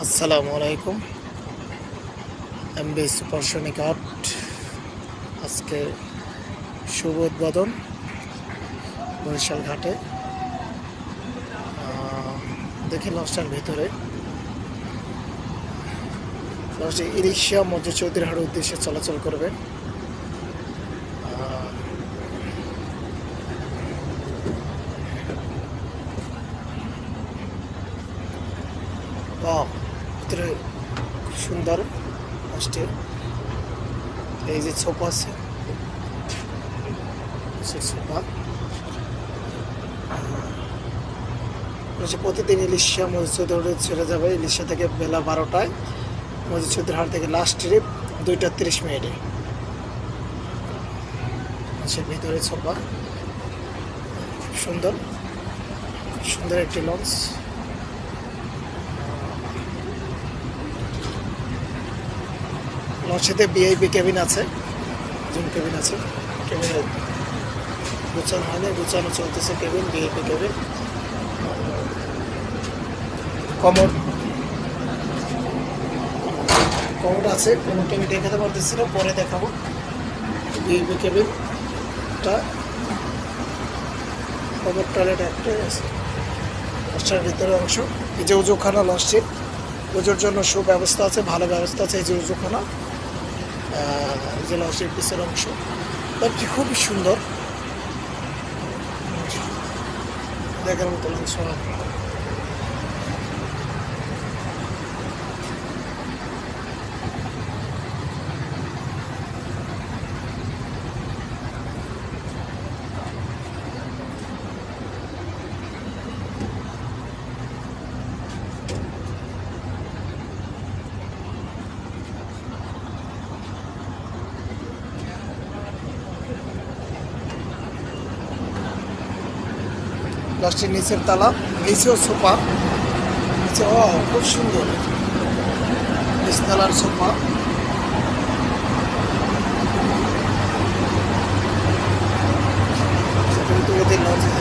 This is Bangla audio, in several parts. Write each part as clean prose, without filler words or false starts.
আসসালামু আলাইকুম। এমবি সুপারসনিক আর্ট আজকে শুভ উদ্বোধন বরিশাল ঘাটে। দেখি লঞ্চটার ভিতরে লঞ্চটি ইরিশা মসজিদ চৌধুরীহাটের উদ্দেশ্যে চলাচল করবে। ভিতরে খুব সুন্দর লঞ্চটি। এই যে সোফা আছে, সোফা প্রতিদিন ইলিশা মসজিদ ছেড়ে যাবে। ইলিশা থেকে বেলা 12টায়, মসজিদ চৌধুরীহাট থেকে লাস্ট ট্রিপ 2:30 সে ভিতরে সোফা খুব সুন্দর, খুব সুন্দর একটি লঞ্চ। লঞ্চেতে ভিআইপি কেবিন আছে, জুম কেবিন আছে। কেবিনে গোছানো হয়নি, গোছানো চলতেছে কেবিন, ভিআইপি কেবিন। কমোড আছে, কোনোটা আমি দেখাতে পারতেছি না, পরে দেখাবো। ভিআইপি কেবিনটা কমোড টয়লেট একটা আছে। লঞ্চটার ভিতরে অংশ, এই যে উজুখানা, লঞ্চটির উজুর জন্য সুব্যবস্থা আছে, ভালো ব্যবস্থা আছে। এই যে উজুখানা, এই যে লঞ্চের পিছের অংশ, লঞ্চটি খুবই সুন্দর, দেখার মতো লঞ্চ। লঞ্চটির নিচের তালা, নিচেও সোফা, নিচে খুব সুন্দর নিচতলার সোফা। লঞ্চে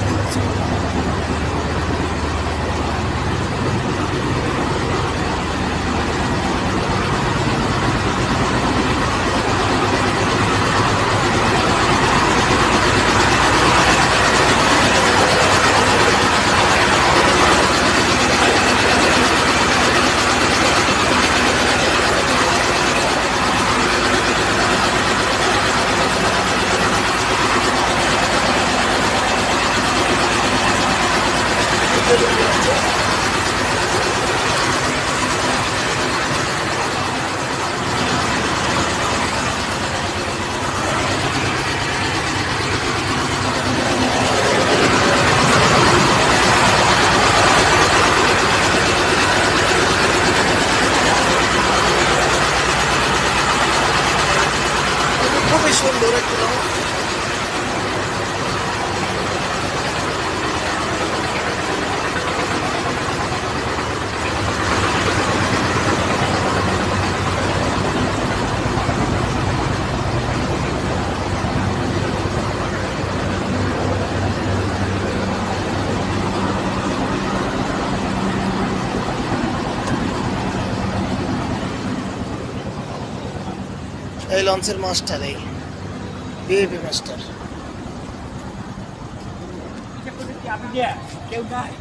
খুবই সুন্দর একটি লঞ্চ। এই লঞ্চের মাস্টার, এই ভিআইপি মাস্টার। কেউ নাই